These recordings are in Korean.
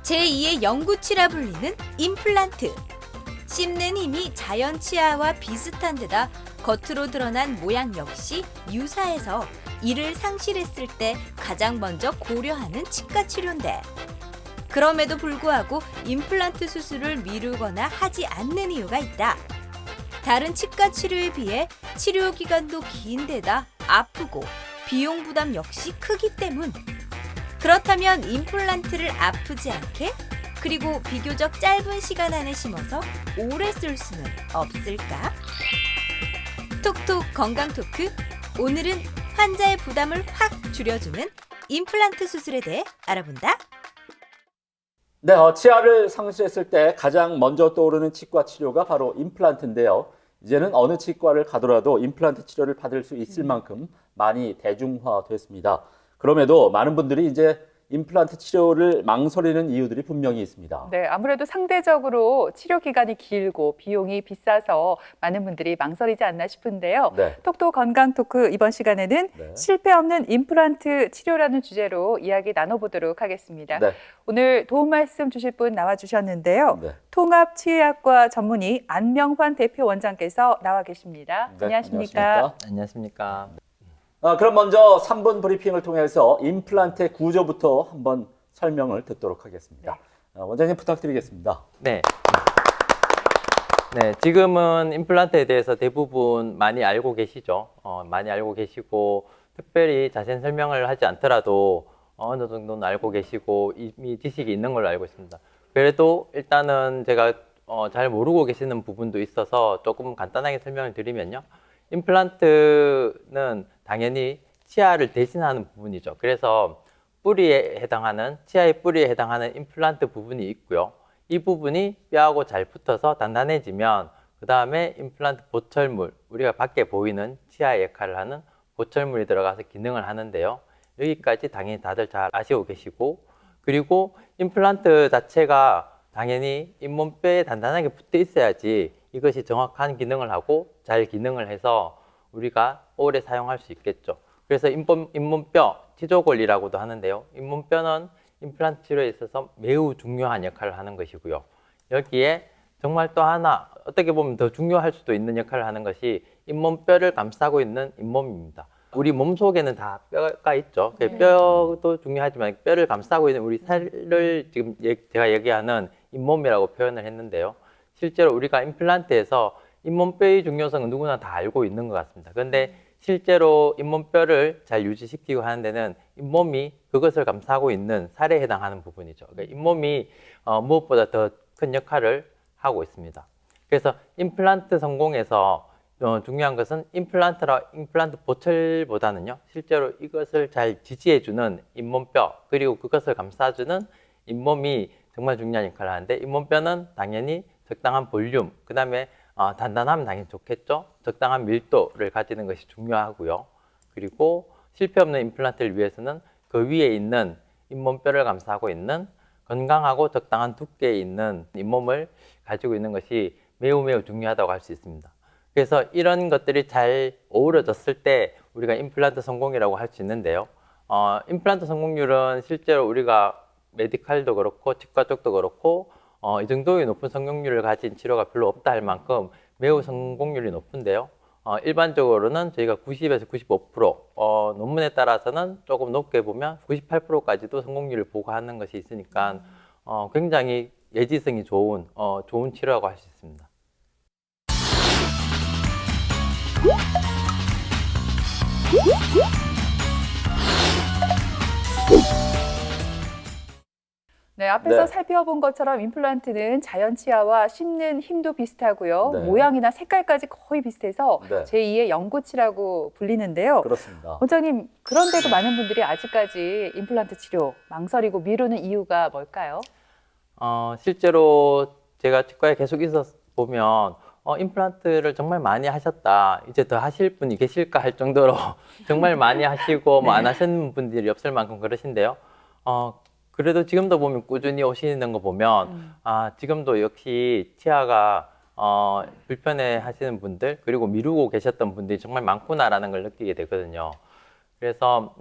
제2의 영구치라 불리는 임플란트. 씹는 힘이 자연 치아와 비슷한 데다 겉으로 드러난 모양 역시 유사해서 이를 상실했을 때 가장 먼저 고려하는 치과 치료인데, 그럼에도 불구하고 임플란트 수술을 미루거나 하지 않는 이유가 있다. 다른 치과 치료에 비해 치료 기간도 긴 데다 아프고 비용 부담 역시 크기 때문. 그렇다면 임플란트를 아프지 않게, 그리고 비교적 짧은 시간 안에 심어서 오래 쓸 수는 없을까? 톡톡 건강 토크. 오늘은 환자의 부담을 확 줄여주는 임플란트 수술에 대해 알아본다. 네, 치아를 상실했을 때 가장 먼저 떠오르는 치과 치료가 바로 임플란트인데요. 이제는 어느 치과를 가더라도 임플란트 치료를 받을 수 있을 만큼 많이 대중화됐습니다. 그럼에도 많은 분들이 이제 임플란트 치료를 망설이는 이유들이 분명히 있습니다. 네, 아무래도 상대적으로 치료 기간이 길고 비용이 비싸서 많은 분들이 망설이지 않나 싶은데요. 네. 톡톡 건강 토크 이번 시간에는 네. 실패 없는 임플란트 치료라는 주제로 이야기 나눠보도록 하겠습니다. 네. 오늘 도움 말씀 주실 분 나와주셨는데요. 네. 통합치의학과 전문의 안명환 대표 원장께서 나와 계십니다. 네, 안녕하십니까? 안녕하십니까. 그럼 먼저 3분 브리핑을 통해서 임플란트의 구조부터 한번 설명을 듣도록 하겠습니다. 원장님 부탁드리겠습니다. 네. 네, 지금은 임플란트에 대해서 대부분 많이 알고 계시죠. 많이 알고 계시고 특별히 자세한 설명을 하지 않더라도 어느 정도는 알고 계시고 이미 지식이 있는 걸로 알고 있습니다. 그래도 일단은 제가 잘 모르고 계시는 부분도 있어서 조금 간단하게 설명을 드리면요. 임플란트는 당연히 치아를 대신하는 부분이죠. 그래서 뿌리에 해당하는, 치아의 뿌리에 해당하는 임플란트 부분이 있고요. 이 부분이 뼈하고 잘 붙어서 단단해지면 그 다음에 임플란트 보철물, 우리가 밖에 보이는 치아의 역할을 하는 보철물이 들어가서 기능을 하는데요. 여기까지 당연히 다들 잘 아시고 계시고, 그리고 임플란트 자체가 당연히 잇몸뼈에 단단하게 붙어 있어야지 이것이 정확한 기능을 하고 잘 기능을 해서 우리가 오래 사용할 수 있겠죠. 그래서 잇몸뼈, 치조골이라고도 하는데요. 잇몸뼈는 임플란트 치료에 있어서 매우 중요한 역할을 하는 것이고요. 여기에 정말 또 하나 어떻게 보면 더 중요할 수도 있는 역할을 하는 것이 잇몸뼈를 감싸고 있는 잇몸입니다. 우리 몸속에는 다 뼈가 있죠. 뼈도 중요하지만 뼈를 감싸고 있는 우리 살을 지금 제가 얘기하는 잇몸이라고 표현을 했는데요. 실제로 우리가 임플란트에서 잇몸뼈의 중요성은 누구나 다 알고 있는 것 같습니다. 그런데 실제로 잇몸뼈를 잘 유지시키고 하는 데는 잇몸이 그것을 감싸고 있는 살에 해당하는 부분이죠. 그러니까 잇몸이 무엇보다 더 큰 역할을 하고 있습니다. 그래서 임플란트 성공에서 중요한 것은 임플란트 보철보다는요, 실제로 이것을 잘 지지해주는 잇몸뼈, 그리고 그것을 감싸주는 잇몸이 정말 중요한 역할을 하는데, 잇몸뼈는 당연히 적당한 볼륨, 그 다음에 단단하면 당연히 좋겠죠. 적당한 밀도를 가지는 것이 중요하고요. 그리고 실패 없는 임플란트를 위해서는 그 위에 있는 잇몸뼈를 감싸고 있는 건강하고 적당한 두께에 있는 잇몸을 가지고 있는 것이 매우 중요하다고 할 수 있습니다. 그래서 이런 것들이 잘 어우러졌을 때 우리가 임플란트 성공이라고 할 수 있는데요. 임플란트 성공률은 실제로 우리가 메디칼도 그렇고 치과 쪽도 그렇고 이 정도의 높은 성공률을 가진 치료가 별로 없다 할 만큼 매우 성공률이 높은데요. 일반적으로는 저희가 90에서 95%, 논문에 따라서는 조금 높게 보면 98%까지도 성공률을 보고하는 것이 있으니까 굉장히 예지성이 좋은 치료라고 할 수 있습니다. 네, 앞에서 네. 살펴본 것처럼 임플란트는 자연 치아와 씹는 힘도 비슷하고요. 네. 모양이나 색깔까지 거의 비슷해서 네. 제2의 영구치라고 불리는데요. 그렇습니다. 원장님, 그런데도 많은 분들이 아직까지 임플란트 치료 망설이고 미루는 이유가 뭘까요? 실제로 제가 치과에 계속 있었 보면 임플란트를 정말 많이 하셨다, 이제 더 하실 분이 계실까 할 정도로 정말 많이 하시고 뭐 안 하시는 분들이 없을 만큼 그러신데요. 그래도 지금도 보면 꾸준히 오시는 거 보면 지금도 역시 치아가 불편해 하시는 분들, 그리고 미루고 계셨던 분들이 정말 많구나라는 걸 느끼게 되거든요. 그래서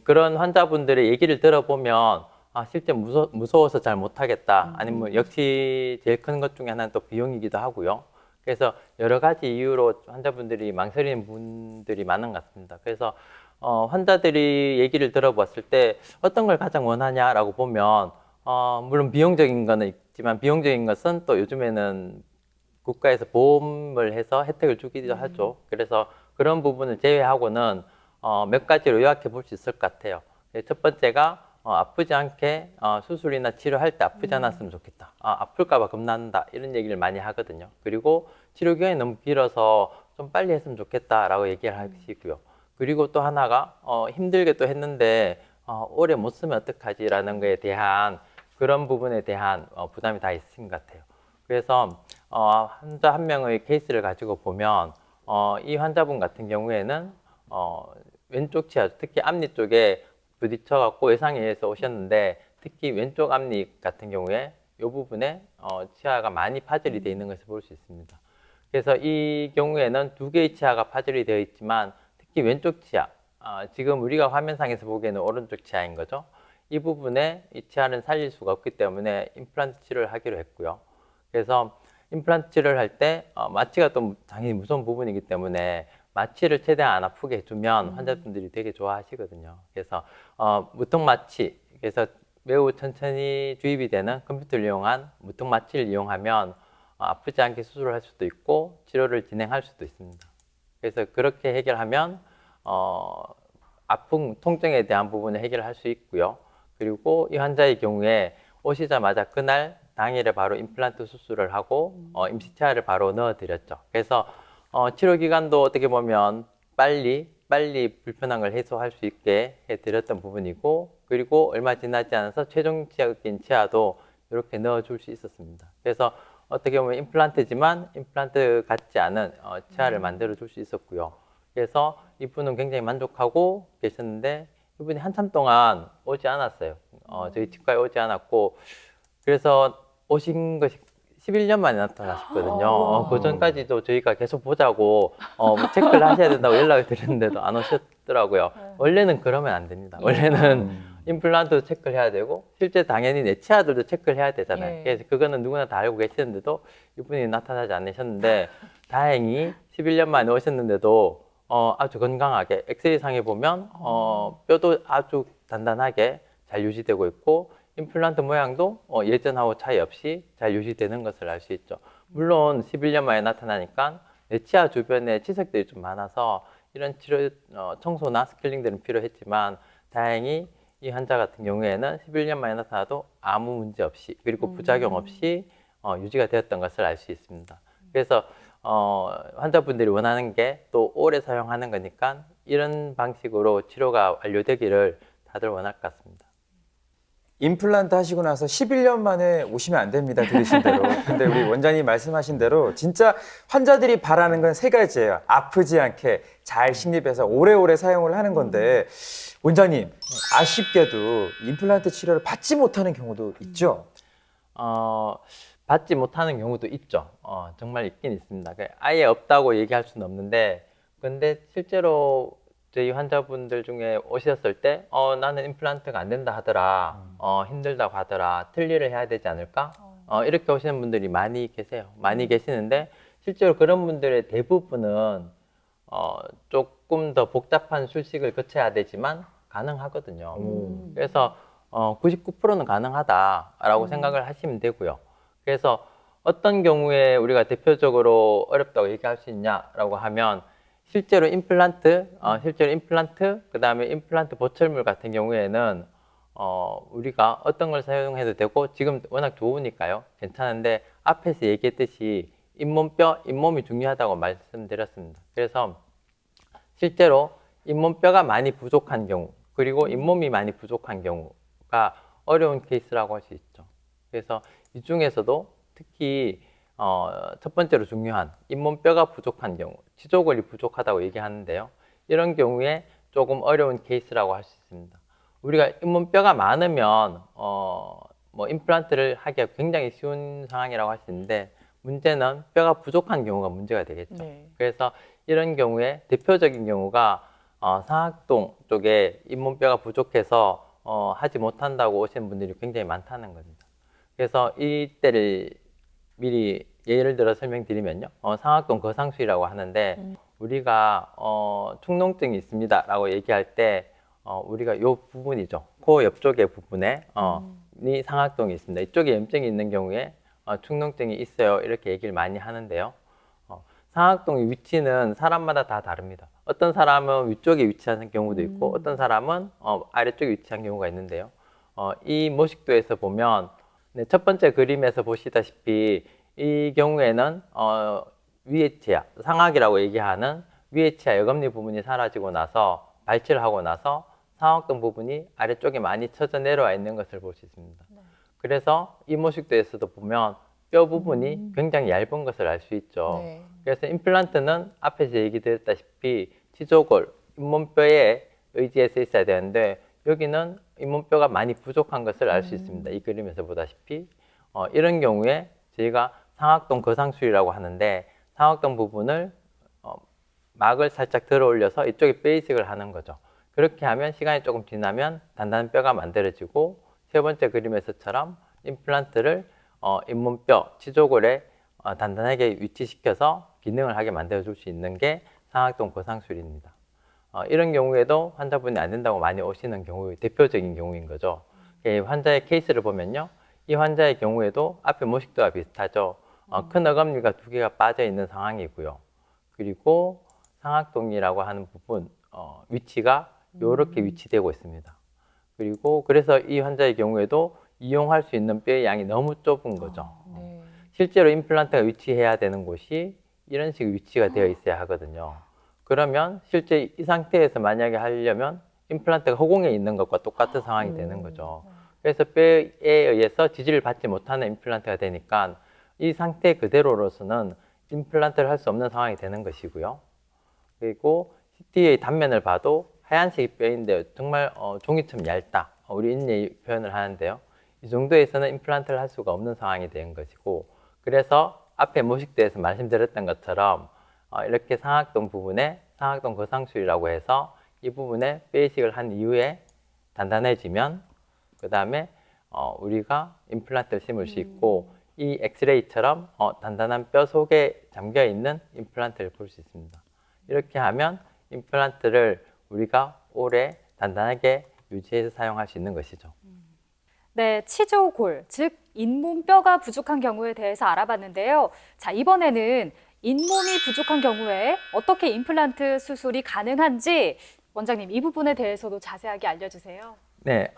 그런 환자분들의 얘기를 들어보면 실제 무서워서 잘 못하겠다. 아니면 역시 제일 큰 것 중에 하나는 또 비용이기도 하고요. 그래서 여러 가지 이유로 환자분들이 망설이는 분들이 많은 것 같습니다. 그래서 환자들이 얘기를 들어봤을 때 어떤 걸 가장 원하냐라고 보면 물론 비용적인 거는 있지만 비용적인 것은 또 요즘에는 국가에서 보험을 해서 혜택을 주기도 하죠. 그래서 그런 부분을 제외하고는 몇 가지로 요약해 볼 수 있을 것 같아요. 첫 번째가 아프지 않게 수술이나 치료할 때 아프지 않았으면 좋겠다. 아플까 봐 겁난다. 이런 얘기를 많이 하거든요. 그리고 치료 기간이 너무 길어서 좀 빨리 했으면 좋겠다라고 얘기를 하시고요. 그리고 또 하나가 힘들게 또 했는데 오래 못 쓰면 어떡하지라는 거에 대한 그런 부분에 대한 부담이 다 있으신 것 같아요. 그래서 환자 한 명의 케이스를 가지고 보면 이 환자분 같은 경우에는 왼쪽 치아, 특히 앞니 쪽에 부딪혀갖고 외상에서 오셨는데 특히 왼쪽 앞니 같은 경우에 이 부분에 치아가 많이 파절이 되어 있는 것을 볼 수 있습니다. 그래서 이 경우에는 두 개의 치아가 파절이 되어 있지만 특히 왼쪽 치아, 지금 우리가 화면상에서 보기에는 오른쪽 치아인 거죠. 이 부분에 이 치아는 살릴 수가 없기 때문에 임플란트 치료를 하기로 했고요. 그래서 임플란트 치료를 할 때 마취가 또 당연히 무서운 부분이기 때문에 마취를 최대한 안 아프게 해주면 환자분들이 되게 좋아하시거든요. 그래서 무통 마취, 그래서 매우 천천히 주입이 되는 컴퓨터를 이용한 무통 마취를 이용하면 아프지 않게 수술을 할 수도 있고 치료를 진행할 수도 있습니다. 그래서 그렇게 해결하면 아픔, 통증에 대한 부분을 해결할 수 있고요. 그리고 이 환자의 경우에 오시자마자 그날 당일에 바로 임플란트 수술을 하고 임시치아를 바로 넣어드렸죠. 그래서 치료 기간도 어떻게 보면 빨리 불편한 걸 해소할 수 있게 해드렸던 부분이고, 그리고 얼마 지나지 않아서 최종적인 치아도 이렇게 넣어줄 수 있었습니다. 그래서 어떻게 보면 임플란트지만 임플란트 같지 않은 치아를 만들어줄 수 있었고요. 그래서 이분은 굉장히 만족하고 계셨는데 이분이 한참 동안 오지 않았어요. 저희 치과에 오지 않았고, 그래서 오신 것이 11년 만에 나타나셨거든요. 그 전까지도 저희가 계속 보자고 체크를 하셔야 된다고 연락을 드렸는데도 안 오셨더라고요. 원래는 그러면 안 됩니다. 원래는 임플란트도 체크를 해야 되고 실제 당연히 내 치아들도 체크를 해야 되잖아요. 예. 그래서 그거는 누구나 다 알고 계시는데도 이분이 나타나지 않으셨는데 다행히 11년 만에 오셨는데도 아주 건강하게 엑스레이상에 보면 뼈도 아주 단단하게 잘 유지되고 있고 임플란트 모양도 예전하고 차이 없이 잘 유지되는 것을 알 수 있죠. 물론 11년 만에 나타나니까 내 치아 주변에 치석들이 좀 많아서 이런 치료 청소나 스케일링들은 필요했지만 다행히 이 환자 같은 경우에는 11년 만에 나타나도 아무 문제 없이 그리고 부작용 없이 유지가 되었던 것을 알 수 있습니다. 그래서 환자분들이 원하는 게 또 오래 사용하는 거니까 이런 방식으로 치료가 완료되기를 다들 원할 것 같습니다. 임플란트 하시고 나서 11년 만에 오시면 안 됩니다. 들으신 대로. 근데 우리 원장님 말씀하신 대로 진짜 환자들이 바라는 건 세 가지예요. 아프지 않게 잘 식립해서 오래오래 사용을 하는 건데 원장님 아쉽게도 임플란트 치료를 받지 못하는 경우도 있죠? 받지 못하는 경우도 있죠. 정말 있긴 있습니다. 아예 없다고 얘기할 수는 없는데 근데 실제로 저희 환자분들 중에 오셨을 때 나는 임플란트가 안 된다 하더라, 힘들다고 하더라, 틀니를 해야 되지 않을까? 이렇게 오시는 분들이 많이 계세요. 많이 계시는데 실제로 그런 분들의 대부분은 조금 더 복잡한 술식을 거쳐야 되지만 가능하거든요. 그래서 99%는 가능하다라고 생각을 하시면 되고요. 그래서 어떤 경우에 우리가 대표적으로 어렵다고 얘기할 수 있냐라고 하면 실제로 임플란트, 그다음에 임플란트 보철물 같은 경우에는 우리가 어떤 걸 사용해도 되고 지금 워낙 좋으니까요. 괜찮은데 앞에서 얘기했듯이 잇몸이 중요하다고 말씀드렸습니다. 그래서 실제로 잇몸뼈가 많이 부족한 경우, 그리고 잇몸이 많이 부족한 경우가 어려운 케이스라고 할 수 있죠. 그래서 이 중에서도 특히 첫 번째로 중요한 잇몸뼈가 부족한 경우, 치조골이 부족하다고 얘기하는데요. 이런 경우에 조금 어려운 케이스라고 할 수 있습니다. 우리가 잇몸뼈가 많으면 뭐 임플란트를 하기가 굉장히 쉬운 상황이라고 할 수 있는데 문제는 뼈가 부족한 경우가 문제가 되겠죠. 네. 그래서 이런 경우에 대표적인 경우가 상악동 쪽에 잇몸뼈가 부족해서 하지 못한다고 오시는 분들이 굉장히 많다는 겁니다. 그래서 이때를 미리 예를 들어 설명드리면요. 상악동 거상술이라고 하는데 우리가 축농증이 있습니다라고 얘기할 때 우리가 이 부분이죠. 코 옆쪽의 부분에 이 상악동이 있습니다. 이쪽에 염증이 있는 경우에 축농증이 있어요. 이렇게 얘기를 많이 하는데요. 상악동의 위치는 사람마다 다 다릅니다. 어떤 사람은 위쪽에 위치하는 경우도 있고 어떤 사람은 아래쪽에 위치한 경우가 있는데요. 이 모식도에서 보면 네, 첫 번째 그림에서 보시다시피 이 경우에는 위에 치아, 상악이라고 얘기하는 위에 치아 여금니 부분이 사라지고 나서 발치를 하고 나서 상악동 부분이 아래쪽에 많이 쳐져 내려와 있는 것을 볼 수 있습니다. 그래서 이 모식도에서도 보면 뼈 부분이 굉장히 얇은 것을 알 수 있죠. 네. 그래서 임플란트는 앞에서 얘기 드렸다시피 치조골, 잇몸뼈에 의지해서 있어야 되는데 여기는 잇몸뼈가 많이 부족한 것을 알 수 있습니다. 이 그림에서 보다시피 이런 경우에 저희가 상악동 거상술이라고 하는데 상악동 부분을 막을 살짝 들어 올려서 이쪽에 베이직을 하는 거죠. 그렇게 하면 시간이 조금 지나면 단단한 뼈가 만들어지고 세 번째 그림에서처럼 임플란트를 잇몸뼈, 치조골에 단단하게 위치시켜서 기능을 하게 만들어줄 수 있는 게 상악동 거상술입니다. 이런 경우에도 환자분이 안 된다고 많이 오시는 경우의 대표적인 경우인 거죠. 환자의 케이스를 보면요. 이 환자의 경우에도 앞에 모식도와 비슷하죠. 큰 어금니가 두 개가 빠져 있는 상황이고요. 그리고 상악동이라고 하는 부분 위치가 이렇게 위치되고 있습니다. 그리고 그래서 이 환자의 경우에도 이용할 수 있는 뼈의 양이 너무 좁은 거죠. 네. 실제로 임플란트가 위치해야 되는 곳이 이런 식의 위치가 되어 있어야 하거든요. 그러면 실제 이 상태에서 만약에 하려면 임플란트가 허공에 있는 것과 똑같은 상황이 되는 거죠. 그래서 뼈에 의해서 지지를 받지 못하는 임플란트가 되니까 이 상태 그대로로서는 임플란트를 할 수 없는 상황이 되는 것이고요. 그리고 CT의 단면을 봐도 하얀색 뼈인데 정말 종이처럼 얇다. 우리 인내 표현을 하는데요. 이 정도에서는 임플란트를 할 수가 없는 상황이 된 것이고 그래서 앞에 모식도에서 말씀드렸던 것처럼 이렇게 상악동 부분에 상악동 거상술이라고 해서 이 부분에 베이직을 한 이후에 단단해지면 그 다음에 우리가 임플란트를 심을 수 있고 이 엑스레이처럼 단단한 뼈 속에 잠겨 있는 임플란트를 볼 수 있습니다. 이렇게 하면 임플란트를 우리가 오래 단단하게 유지해서 사용할 수 있는 것이죠. 네, 치조골, 즉 잇몸뼈가 부족한 경우에 대해서 알아봤는데요. 자, 이번에는 잇몸이 부족한 경우에 어떻게 임플란트 수술이 가능한지 원장님 이 부분에 대해서도 자세하게 알려주세요. 네,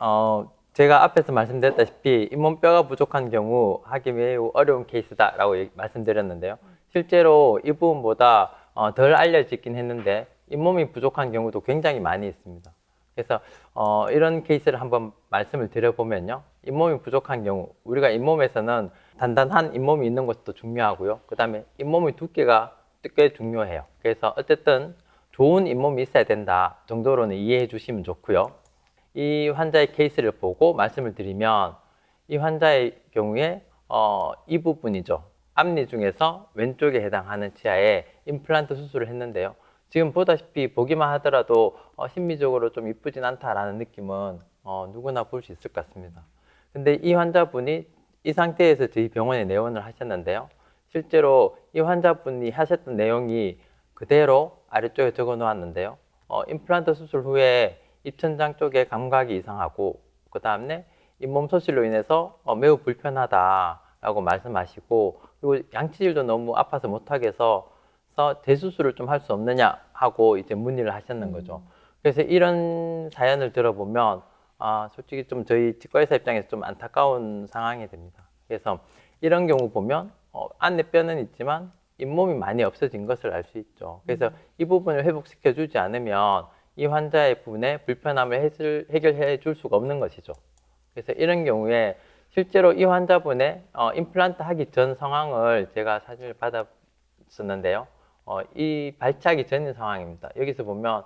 제가 앞에서 말씀드렸다시피 잇몸뼈가 부족한 경우 하기 매우 어려운 케이스다라고 말씀드렸는데요. 실제로 이 부분보다 덜 알려지긴 했는데 잇몸이 부족한 경우도 굉장히 많이 있습니다. 그래서 이런 케이스를 한번 말씀을 드려보면요. 잇몸이 부족한 경우 우리가 잇몸에서는 단단한 잇몸이 있는 것도 중요하고요. 그 다음에 잇몸의 두께가 꽤 중요해요. 그래서 어쨌든 좋은 잇몸이 있어야 된다 정도로는 이해해 주시면 좋고요. 이 환자의 케이스를 보고 말씀을 드리면 이 환자의 경우에 이 부분이죠. 앞니 중에서 왼쪽에 해당하는 치아에 임플란트 수술을 했는데요. 지금 보다시피 보기만 하더라도 심미적으로 좀 이쁘진 않다라는 느낌은 누구나 볼 수 있을 것 같습니다. 근데 이 환자분이 이 상태에서 저희 병원에 내원을 하셨는데요. 실제로 이 환자분이 하셨던 내용이 그대로 아래쪽에 적어 놓았는데요. 임플란트 수술 후에 입천장 쪽에 감각이 이상하고 그 다음에 잇몸 소실로 인해서 매우 불편하다라고 말씀하시고 그리고 양치질도 너무 아파서 못하겠어 재수술을 좀 할 수 없느냐 하고 이제 문의를 하셨는 거죠. 그래서 이런 사연을 들어보면 솔직히 좀 저희 치과의사 입장에서 좀 안타까운 상황이 됩니다. 그래서 이런 경우 보면 안에 뼈는 있지만 잇몸이 많이 없어진 것을 알 수 있죠. 그래서 이 부분을 회복시켜 주지 않으면 이 환자의 부분에 불편함을 해결해 줄 수가 없는 것이죠. 그래서 이런 경우에 실제로 이 환자분의 임플란트 하기 전 상황을 제가 사진을 받았었는데요. 이 발치하기 전인 상황입니다. 여기서 보면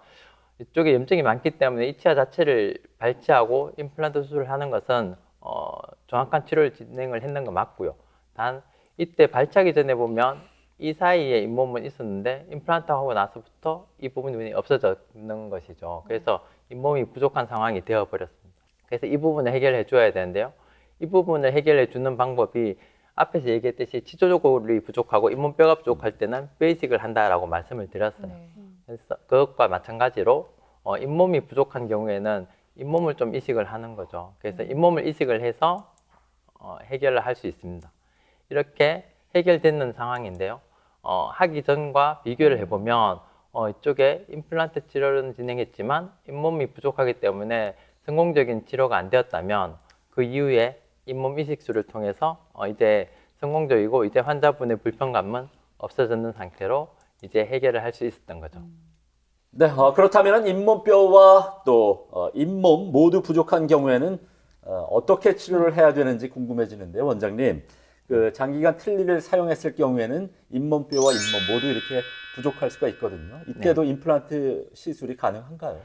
이쪽에 염증이 많기 때문에 이 치아 자체를 발치하고 임플란트 수술을 하는 것은 정확한 치료를 진행을 했는 거 맞고요. 단 이때 발치하기 전에 보면 이 사이에 잇몸은 있었는데 임플란트 하고 나서부터 이 부분이 없어졌는 것이죠. 그래서 잇몸이 부족한 상황이 되어버렸습니다. 그래서 이 부분을 해결해 줘야 되는데요. 이 부분을 해결해 주는 방법이 앞에서 얘기했듯이 치조골이 부족하고 잇몸뼈가 부족할 때는 뼈 이식을 한다라고 말씀을 드렸어요. 네. 그래서 그것과 마찬가지로 잇몸이 부족한 경우에는 잇몸을 좀 이식을 하는 거죠. 그래서 잇몸을 이식을 해서 해결을 할 수 있습니다. 이렇게 해결되는 상황인데요. 하기 전과 비교를 해보면 이쪽에 임플란트 치료는 진행했지만 잇몸이 부족하기 때문에 성공적인 치료가 안 되었다면 그 이후에 잇몸 이식술을 통해서 이제 성공적이고 이제 환자분의 불편감은 없어지는 상태로 이제 해결을 할 수 있었던 거죠. 네, 그렇다면 잇몸뼈와 또 잇몸 모두 부족한 경우에는 어떻게 치료를 해야 되는지 궁금해지는데요, 원장님. 그 장기간 틀니를 사용했을 경우에는 잇몸뼈와 잇몸 모두 이렇게 부족할 수가 있거든요. 이때도 임플란트 시술이 가능한가요?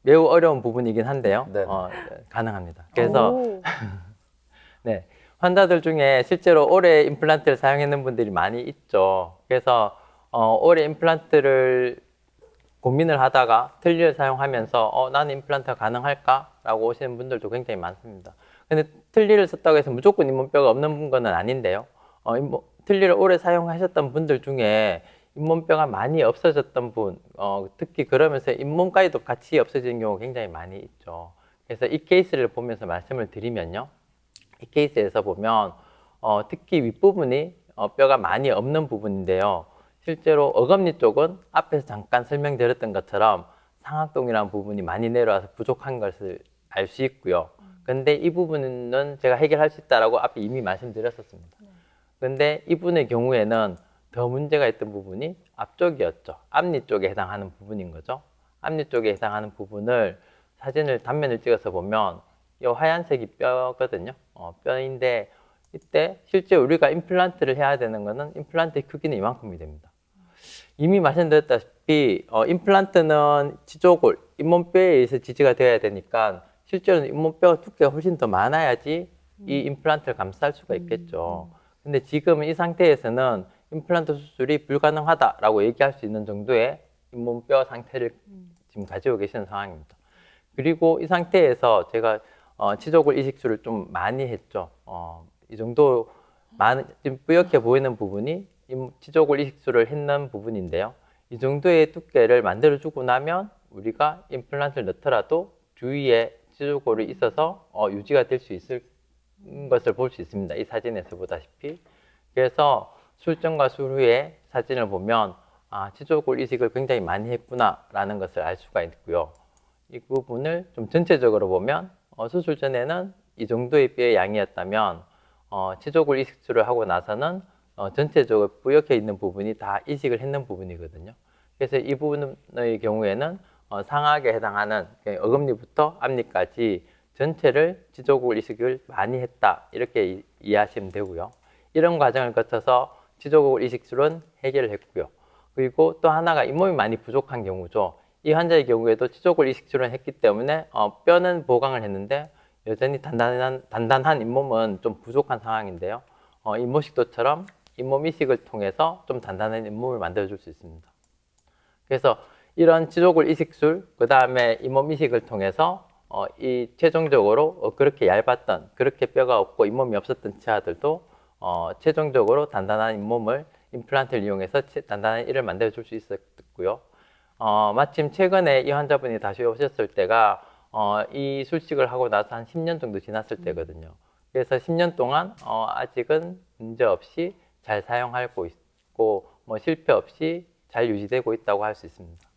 매우 어려운 부분이긴 한데요. 네. 가능합니다. 그래서 오. 네, 환자들 중에 실제로 오래 임플란트를 사용했는 분들이 많이 있죠. 그래서 오래 임플란트를 고민을 하다가 틀니를 사용하면서 나는 임플란트가 가능할까라고 오시는 분들도 굉장히 많습니다. 근데 틀니를 썼다고 해서 무조건 잇몸뼈가 없는 건 아닌데요. 틀니를 오래 사용하셨던 분들 중에 잇몸뼈가 많이 없어졌던 분, 특히 그러면서 잇몸까지도 같이 없어지는 경우가 굉장히 많이 있죠. 그래서 이 케이스를 보면서 말씀을 드리면요. 이 케이스에서 보면 특히 윗부분이 뼈가 많이 없는 부분인데요. 실제로 어금니 쪽은 앞에서 잠깐 설명드렸던 것처럼 상악동이라는 부분이 많이 내려와서 부족한 것을 알 수 있고요. 근데 이 부분은 제가 해결할 수 있다라고 앞에 이미 말씀드렸었습니다. 근데 이분의 경우에는 더 문제가 있던 부분이 앞쪽이었죠. 앞니 쪽에 해당하는 부분인 거죠. 앞니 쪽에 해당하는 부분을 사진을 단면을 찍어서 보면 이 하얀색이 뼈거든요. 뼈인데 이때 실제 우리가 임플란트를 해야 되는 거는 임플란트의 크기는 이만큼이 됩니다. 이미 말씀드렸다시피 임플란트는 치조골, 잇몸뼈에 의해서 지지가 되어야 되니까 실제로는 잇몸뼈 두께가 훨씬 더 많아야지 이 임플란트를 감쌀 수가 있겠죠. 근데 지금 이 상태에서는 임플란트 수술이 불가능하다라고 얘기할 수 있는 정도의 잇몸뼈 상태를 지금 가지고 계시는 상황입니다. 그리고 이 상태에서 제가 치조골 이식술을 좀 많이 했죠. 이 정도 지금 뿌옇게 보이는 부분이 치조골 이식술을 했는 부분인데요. 이 정도의 두께를 만들어주고 나면 우리가 임플란트를 넣더라도 주위에 치조골이 있어서 유지가 될 수 있을 것을 볼 수 있습니다. 이 사진에서 보다시피. 그래서 술전과 술 후에 사진을 보면 치조골 이식을 굉장히 많이 했구나라는 것을 알 수가 있고요. 이 부분을 좀 전체적으로 보면 수술 전에는 이 정도의 뼈의 양이었다면 치조골 이식술을 하고 나서는 전체적으로 뿌옇게 있는 부분이 다 이식을 했는 부분이거든요. 그래서 이 부분의 경우에는 상악에 해당하는 어금니부터 앞니까지 전체를 치조골 이식을 많이 했다 이렇게 이해하시면 되고요. 이런 과정을 거쳐서 치조골 이식술은 해결을 했고요. 그리고 또 하나가 잇몸이 많이 부족한 경우죠. 이 환자의 경우에도 치조골 이식술을 했기 때문에 뼈는 보강을 했는데 여전히 단단한 잇몸은 좀 부족한 상황인데요. 잇몸식도처럼 잇몸 이식을 통해서 좀 단단한 잇몸을 만들어줄 수 있습니다. 그래서 이런 치조골 이식술, 그 다음에 잇몸 이식을 통해서 이 최종적으로 그렇게 얇았던, 그렇게 뼈가 없고 잇몸이 없었던 치아들도 최종적으로 단단한 잇몸을 임플란트를 이용해서 단단한 이를 만들어줄 수 있었고요. 마침 최근에 이 환자분이 다시 오셨을 때가 이 술식을 하고 나서 한 10년 정도 지났을 때거든요. 그래서 10년 동안 아직은 문제 없이 잘 사용하고 있고 실패 없이 잘 유지되고 있다고 할 수 있습니다.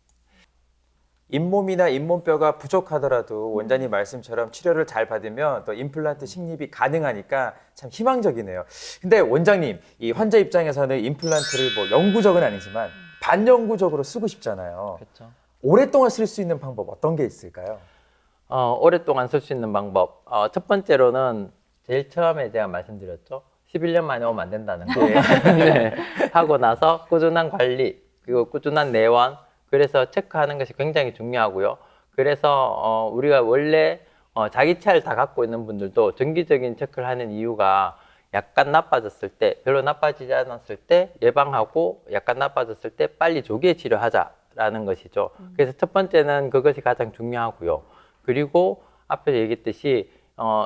잇몸이나 잇몸뼈가 부족하더라도 원장님 말씀처럼 치료를 잘 받으면 또 임플란트 식립이 가능하니까 참 희망적이네요. 근데 원장님, 이 환자 입장에서는 임플란트를 뭐 영구적은 아니지만 반영구적으로 쓰고 싶잖아요. 그렇죠. 오랫동안 쓸 수 있는 방법 어떤 게 있을까요? 오랫동안 쓸 수 있는 방법. 첫 번째로는 제일 처음에 제가 말씀드렸죠. 11년 만에 오면 안 된다는 거. 네. 하고 나서 꾸준한 관리, 그리고 꾸준한 내원, 그래서 체크하는 것이 굉장히 중요하고요. 그래서 우리가 원래 자기 치아를 다 갖고 있는 분들도 정기적인 체크를 하는 이유가 약간 나빠졌을 때, 별로 나빠지지 않았을 때 예방하고 약간 나빠졌을 때 빨리 조기에 치료하자라는 것이죠. 그래서 첫 번째는 그것이 가장 중요하고요. 그리고 앞에서 얘기했듯이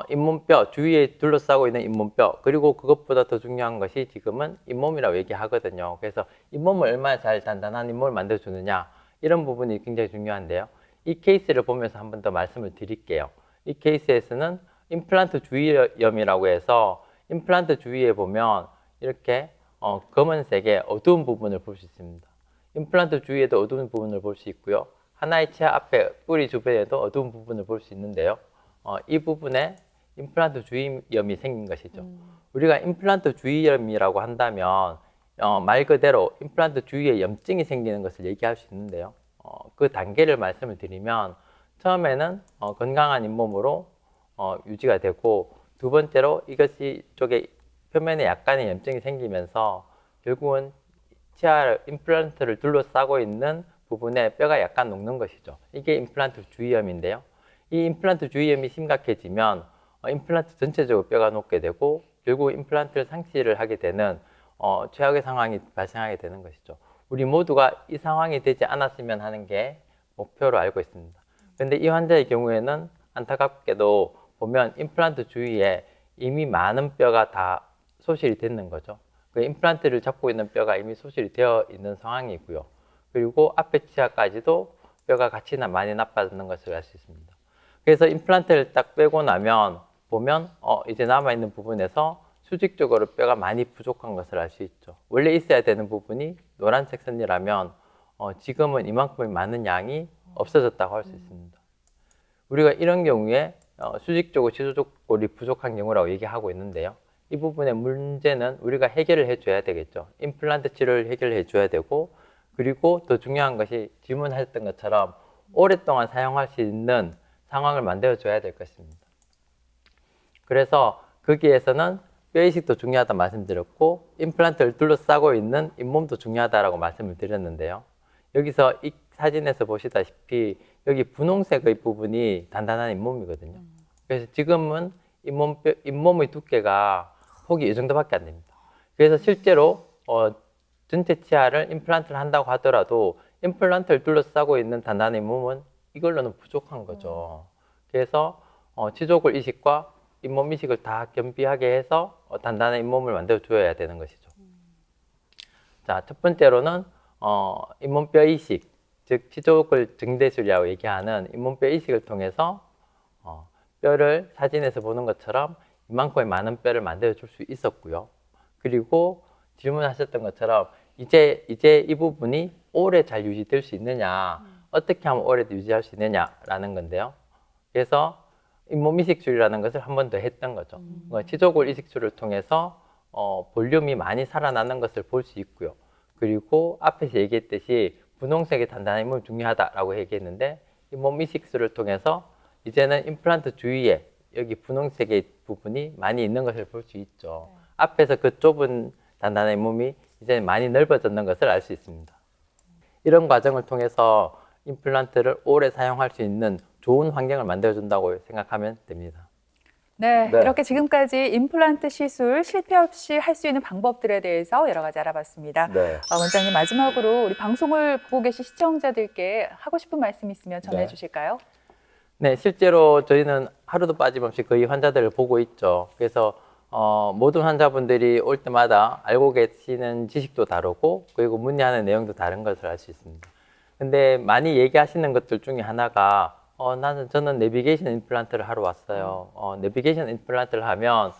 잇몸뼈 주위에 둘러싸고 있는 잇몸뼈, 그리고 그것보다 더 중요한 것이 지금은 잇몸이라고 얘기하거든요. 그래서 잇몸을 얼마나 잘 단단한 잇몸을 만들어주느냐, 이런 부분이 굉장히 중요한데요. 이 케이스를 보면서 한 번 더 말씀을 드릴게요. 이 케이스에서는 임플란트 주위염이라고 해서 임플란트 주위에 보면 이렇게 검은색의 어두운 부분을 볼 수 있습니다. 임플란트 주위에도 어두운 부분을 볼 수 있고요. 하나의 치아 앞에 뿌리 주변에도 어두운 부분을 볼 수 있는데요. 이 부분에 임플란트 주위염이 생긴 것이죠. 우리가 임플란트 주위염이라고 한다면 말 그대로 임플란트 주위에 염증이 생기는 것을 얘기할 수 있는데요. 그 단계를 말씀을 드리면 처음에는 건강한 잇몸으로 유지가 되고, 두 번째로 이것이 쪽에 표면에 약간의 염증이 생기면서 결국은 치아 임플란트를 둘러싸고 있는 부분에 뼈가 약간 녹는 것이죠. 이게 임플란트 주위염인데요. 이 임플란트 주위염이 심각해지면 임플란트 전체적으로 뼈가 녹게 되고 결국 임플란트를 상실을 하게 되는 최악의 상황이 발생하게 되는 것이죠. 우리 모두가 이 상황이 되지 않았으면 하는 게 목표로 알고 있습니다. 그런데 이 환자의 경우에는 안타깝게도 보면 임플란트 주위에 이미 많은 뼈가 다 소실이 됐는 거죠. 그 임플란트를 잡고 있는 뼈가 이미 소실이 되어 있는 상황이고요. 그리고 앞에 치아까지도 뼈가 같이 많이 나빠지는 것을 알 수 있습니다. 그래서 임플란트를 딱 빼고 나면 보면 이제 남아있는 부분에서 수직적으로 뼈가 많이 부족한 것을 알 수 있죠. 원래 있어야 되는 부분이 노란색 선이라면 지금은 이만큼의 많은 양이 없어졌다고 할 수 있습니다. 우리가 이런 경우에 수직적으로 지속골이 부족한 경우라고 얘기하고 있는데요. 이 부분의 문제는 우리가 해결을 해줘야 되겠죠. 임플란트 치료를 해결해 줘야 되고, 그리고 더 중요한 것이 질문하셨던 것처럼 오랫동안 사용할 수 있는 상황을 만들어 줘야 될 것입니다. 그래서 거기에서는 뼈이식도 중요하다 말씀드렸고, 임플란트를 둘러싸고 있는 잇몸도 중요하다라고 말씀을 드렸는데요. 여기서 이 사진에서 보시다시피 여기 분홍색의 부분이 단단한 잇몸이거든요. 그래서 지금은 잇몸의 두께가 폭이 이 정도밖에 안 됩니다. 그래서 실제로 전체 치아를 임플란트를 한다고 하더라도 임플란트를 둘러싸고 있는 단단한 잇몸은 이걸로는 부족한 거죠. 그래서 치조골 이식과 잇몸 이식을 다 겸비하게 해서 단단한 잇몸을 만들어 줘야 되는 것이죠. 자, 첫 번째로는 잇몸뼈 이식, 즉 치조골 증대술이라고 얘기하는 잇몸뼈 이식을 통해서 뼈를 사진에서 보는 것처럼 이만큼의 많은 뼈를 만들어 줄 수 있었고요. 그리고 질문하셨던 것처럼 이제 이 부분이 오래 잘 유지될 수 있느냐, 어떻게 하면 오래 유지할 수 있느냐라는 건데요. 그래서 잇몸 이식술이라는 것을 한 번 더 했던 거죠. 치조골 이식술을 통해서 볼륨이 많이 살아나는 것을 볼 수 있고요. 그리고 앞에서 얘기했듯이 분홍색의 단단한 잇몸이 중요하다라고 얘기했는데, 잇몸 이식술을 통해서 이제는 임플란트 주위에 여기 분홍색의 부분이 많이 있는 것을 볼 수 있죠. 앞에서 그 좁은 단단한 잇몸이 이제 많이 넓어졌는 것을 알 수 있습니다. 이런 과정을 통해서 임플란트를 오래 사용할 수 있는 좋은 환경을 만들어준다고 생각하면 됩니다. 네, 네. 이렇게 지금까지 임플란트 시술 실패 없이 할 수 있는 방법들에 대해서 여러 가지 알아봤습니다. 네. 원장님, 마지막으로 우리 방송을 보고 계신 시청자들께 하고 싶은 말씀 있으면 전해 주실까요? 네, 실제로 저희는 하루도 빠짐없이 거의 환자들을 보고 있죠. 그래서 모든 환자분들이 올 때마다 알고 계시는 지식도 다르고, 그리고 문의하는 내용도 다른 것을 알 수 있습니다. 근데 많이 얘기하시는 것들 중에 하나가 저는 내비게이션 임플란트를 하러 왔어요. 내비게이션 임플란트를 하면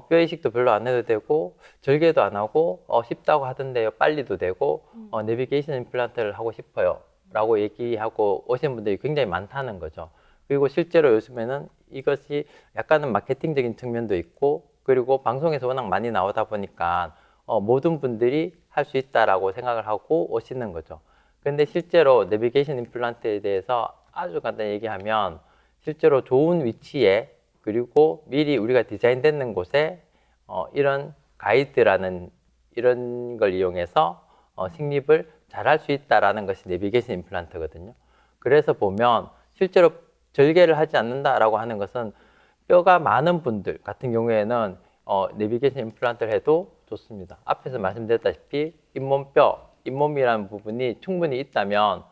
뼈 이식도 별로 안 해도 되고 절개도 안 하고 쉽다고 하던데요, 빨리도 되고 내비게이션 임플란트를 하고 싶어요 라고 얘기하고 오신 분들이 굉장히 많다는 거죠. 그리고 실제로 요즘에는 이것이 약간은 마케팅적인 측면도 있고, 그리고 방송에서 워낙 많이 나오다 보니까 모든 분들이 할 수 있다라고 생각을 하고 오시는 거죠. 그런데 실제로 내비게이션 임플란트에 대해서 아주 간단히 얘기하면, 실제로 좋은 위치에, 그리고 미리 우리가 디자인되는 곳에 이런 가이드라는 이런 걸 이용해서 식립을 잘 할 수 있다라는 것이 내비게이션 임플란트거든요. 그래서 보면 실제로 절개를 하지 않는다라고 하는 것은 뼈가 많은 분들 같은 경우에는 내비게이션 임플란트를 해도 좋습니다. 앞에서 말씀드렸다시피 잇몸이라는 부분이 충분히 있다면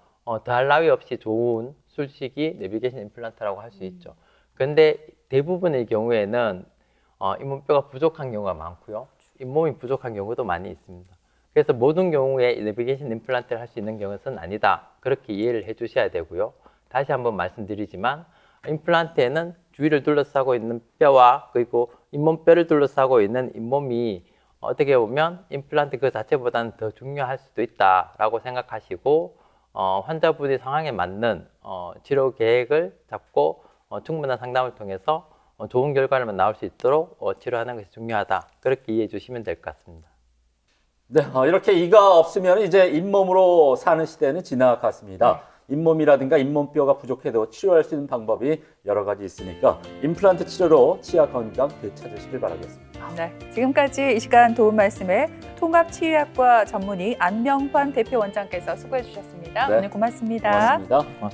더할 나위 없이 좋은 술식이 내비게이션 임플란트라고 할 수 있죠. 그런데 대부분의 경우에는 잇몸뼈가 부족한 경우가 많고요. 잇몸이 부족한 경우도 많이 있습니다. 그래서 모든 경우에 내비게이션 임플란트를 할 수 있는 경우는 아니다. 그렇게 이해를 해 주셔야 되고요. 다시 한번 말씀드리지만 임플란트에는 주위를 둘러싸고 있는 뼈와 그리고 잇몸뼈를 둘러싸고 있는 잇몸이 어떻게 보면 임플란트 그 자체보다는 더 중요할 수도 있다라고 생각하시고 환자분의 상황에 맞는 치료 계획을 잡고 충분한 상담을 통해서 좋은 결과를 나올 수 있도록 치료하는 것이 중요하다. 그렇게 이해해 주시면 될 것 같습니다. 네, 이렇게 이가 없으면 이제 잇몸으로 사는 시대는 지나갔습니다. 잇몸이라든가 잇몸뼈가 부족해도 치료할 수 있는 방법이 여러 가지 있으니까 임플란트 치료로 치아 건강 되찾으시길 바라겠습니다. 네, 지금까지 이 시간 도움 말씀에 통합치의학과 전문의 안명환 대표 원장께서 수고해 주셨습니다. 네. 오늘 고맙습니다. 고맙습니다.